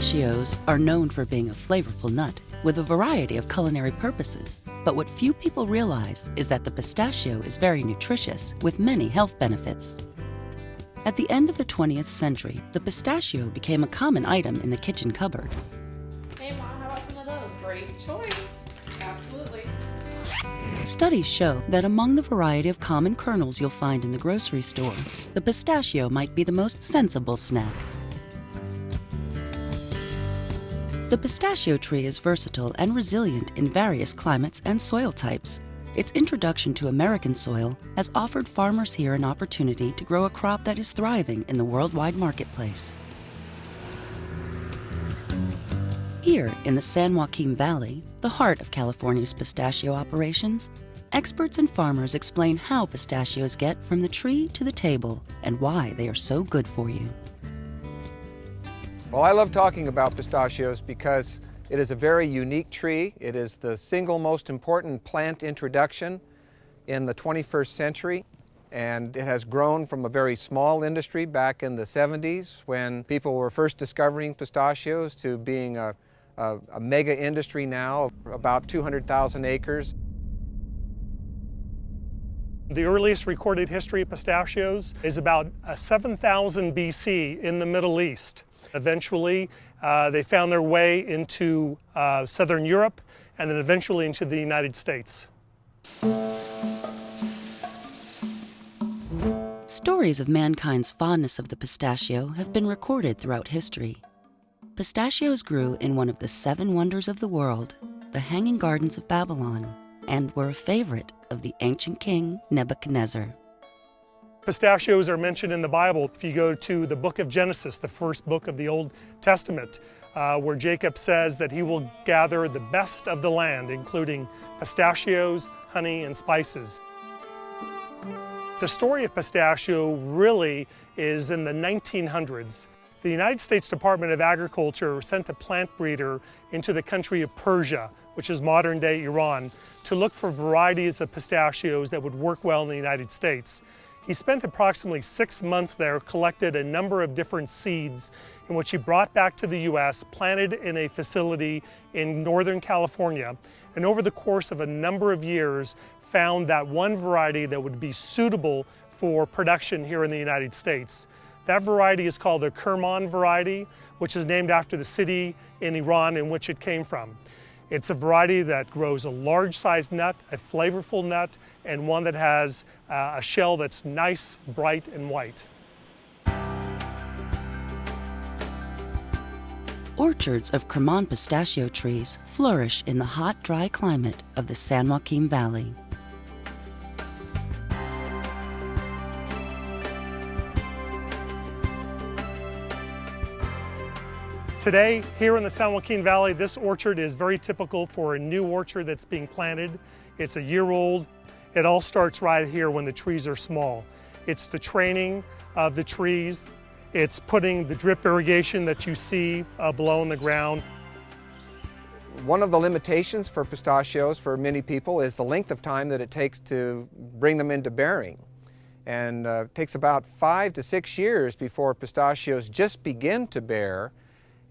Pistachios are known for being a flavorful nut with a variety of culinary purposes. But what few people realize is that the pistachio is very nutritious with many health benefits. At the end of the 20th century, the pistachio became a common item in the kitchen cupboard. Hey Mom, how about some of those? Great choice. Absolutely. Studies show that among the variety of common kernels you'll find in the grocery store, the pistachio might be the most sensible snack. The pistachio tree is versatile and resilient in various climates and soil types. Its introduction to American soil has offered farmers here an opportunity to grow a crop that is thriving in the worldwide marketplace. Here in the San Joaquin Valley, the heart of California's pistachio operations, experts and farmers explain how pistachios get from the tree to the table and why they are so good for you. Well, I love talking about pistachios because it is a very unique tree. It is the single most important plant introduction in the 21st century, and it has grown from a very small industry back in the 70s when people were first discovering pistachios to being a mega industry now, about 200,000 acres. The earliest recorded history of pistachios is about 7000 BC in the Middle East. Eventually, they found their way into Southern Europe and then eventually into the United States. Stories of mankind's fondness of the pistachio have been recorded throughout history. Pistachios grew in one of the 7 wonders of the world, the Hanging Gardens of Babylon, and were a favorite of the ancient king Nebuchadnezzar. Pistachios are mentioned in the Bible. If you go to the book of Genesis, the first book of the Old Testament, where Jacob says that he will gather the best of the land, including pistachios, honey, and spices. The story of pistachio really is in the 1900s. The United States Department of Agriculture sent a plant breeder into the country of Persia, which is modern-day Iran, to look for varieties of pistachios that would work well in the United States. He spent approximately 6 months there, collected a number of different seeds, in which he brought back to the US, planted in a facility in Northern California, and over the course of a number of years, found that one variety that would be suitable for production here in the United States. That variety is called the Kerman variety, which is named after the city in Iran in which it came from. It's a variety that grows a large-sized nut, a flavorful nut, and one that has a shell that's nice, bright, and white. Orchards of Kerman pistachio trees flourish in the hot, dry climate of the San Joaquin Valley. Today, here in the San Joaquin Valley, this orchard is very typical for a new orchard that's being planted. It's a year old. It all starts right here when the trees are small. It's the training of the trees. It's putting the drip irrigation that you see below in the ground. One of the limitations for pistachios for many people is the length of time that it takes to bring them into bearing. And it takes about 5 to 6 years before pistachios just begin to bear.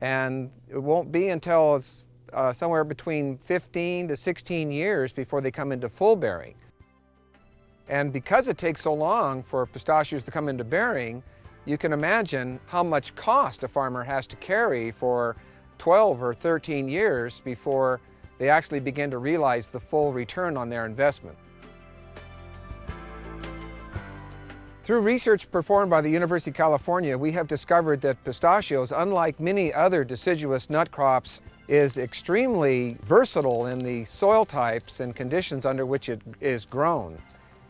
And it won't be until it's somewhere between 15 to 16 years before they come into full bearing. And because it takes so long for pistachios to come into bearing, you can imagine how much cost a farmer has to carry for 12 or 13 years before they actually begin to realize the full return on their investment. Through research performed by the University of California, we have discovered that pistachios, unlike many other deciduous nut crops, is extremely versatile in the soil types and conditions under which it is grown.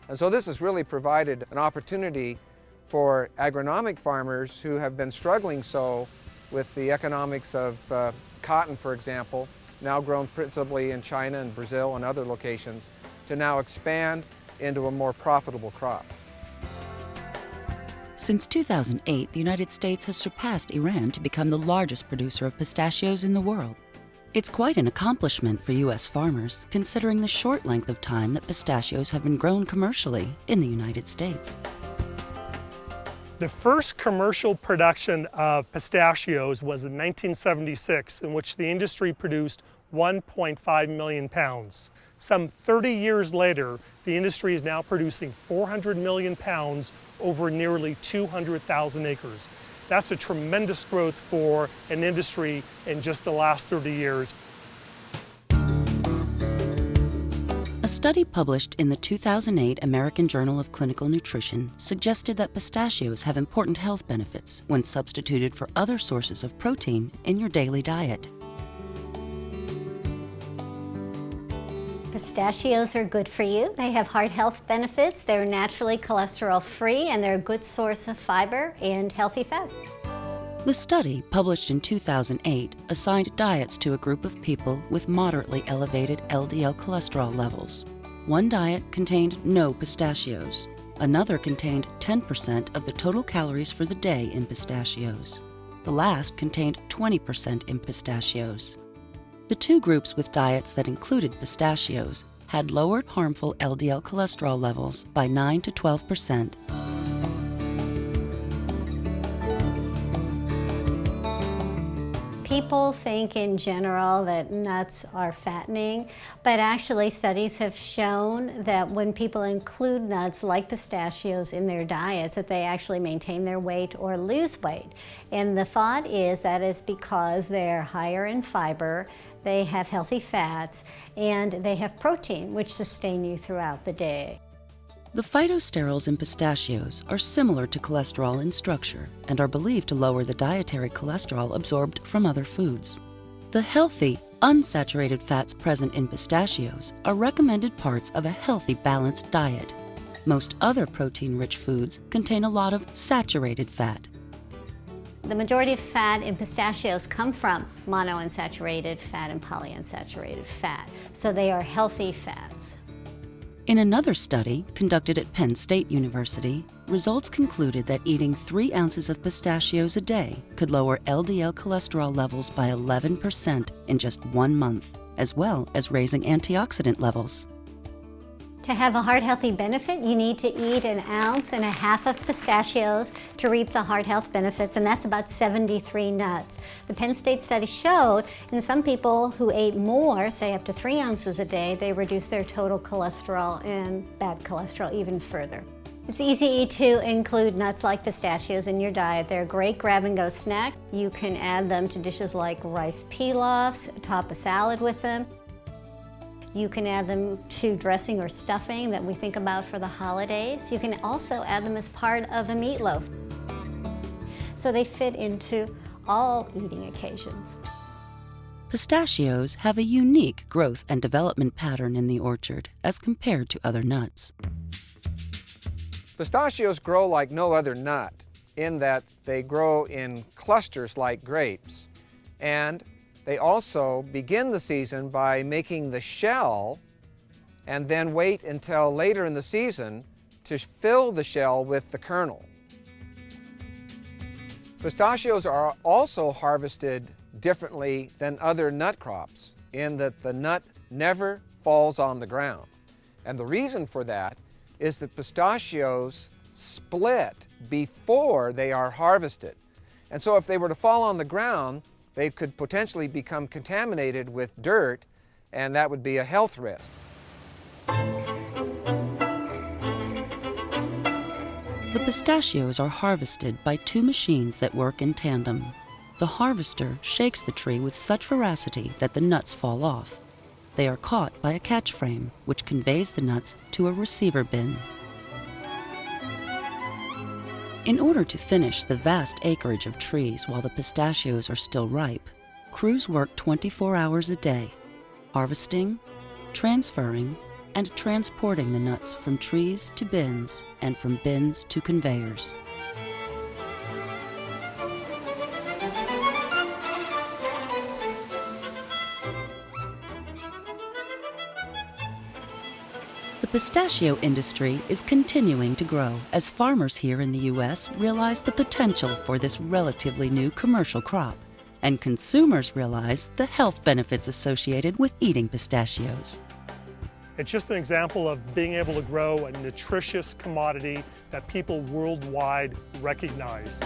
And so this has really provided an opportunity for agronomic farmers who have been struggling so with the economics of cotton, for example, now grown principally in China and Brazil and other locations, to now expand into a more profitable crop. Since 2008, the United States has surpassed Iran to become the largest producer of pistachios in the world. It's quite an accomplishment for U.S. farmers, considering the short length of time that pistachios have been grown commercially in the United States. The first commercial production of pistachios was in 1976, in which the industry produced 1.5 million pounds. Some 30 years later, the industry is now producing 400 million pounds over nearly 200,000 acres. That's a tremendous growth for an industry in just the last 30 years. A study published in the 2008 American Journal of Clinical Nutrition suggested that pistachios have important health benefits when substituted for other sources of protein in your daily diet. Pistachios are good for you. They have heart health benefits. They're naturally cholesterol-free, and they're a good source of fiber and healthy fats. The study, published in 2008, assigned diets to a group of people with moderately elevated LDL cholesterol levels. One diet contained no pistachios. Another contained 10% of the total calories for the day in pistachios. The last contained 20% in pistachios. The two groups with diets that included pistachios had lowered harmful LDL cholesterol levels by 9 to 12%. People think in general that nuts are fattening, but actually studies have shown that when people include nuts like pistachios in their diets, that they actually maintain their weight or lose weight. And the thought is that is because they're higher in fiber, they have healthy fats, and they have protein, which sustain you throughout the day. The phytosterols in pistachios are similar to cholesterol in structure and are believed to lower the dietary cholesterol absorbed from other foods. The healthy, unsaturated fats present in pistachios are recommended parts of a healthy, balanced diet. Most other protein-rich foods contain a lot of saturated fat. The majority of fat in pistachios come from monounsaturated fat and polyunsaturated fat, so they are healthy fats. In another study conducted at Penn State University, results concluded that eating 3 ounces of pistachios a day could lower LDL cholesterol levels by 11% in just 1 month, as well as raising antioxidant levels. To have a heart healthy benefit, you need to eat 1.5 ounces of pistachios to reap the heart health benefits, and that's about 73 nuts. The Penn State study showed in some people who ate more, say up to 3 ounces a day, they reduced their total cholesterol and bad cholesterol even further. It's easy to include nuts like pistachios in your diet. They're a great grab-and-go snack. You can add them to dishes like rice pilafs, top a salad with them. You can add them to dressing or stuffing that we think about for the holidays. You can also add them as part of a meatloaf. So they fit into all eating occasions. Pistachios have a unique growth and development pattern in the orchard as compared to other nuts. Pistachios grow like no other nut in that they grow in clusters like grapes, and they also begin the season by making the shell and then wait until later in the season to fill the shell with the kernel. Pistachios are also harvested differently than other nut crops in that the nut never falls on the ground. And the reason for that is that pistachios split before they are harvested. And so if they were to fall on the ground, they could potentially become contaminated with dirt, and that would be a health risk. The pistachios are harvested by 2 machines that work in tandem. The harvester shakes the tree with such veracity that the nuts fall off. They are caught by a catch frame, which conveys the nuts to a receiver bin. In order to finish the vast acreage of trees while the pistachios are still ripe, crews work 24 hours a day, harvesting, transferring, and transporting the nuts from trees to bins and from bins to conveyors. The pistachio industry is continuing to grow as farmers here in the U.S. realize the potential for this relatively new commercial crop, and consumers realize the health benefits associated with eating pistachios. It's just an example of being able to grow a nutritious commodity that people worldwide recognize.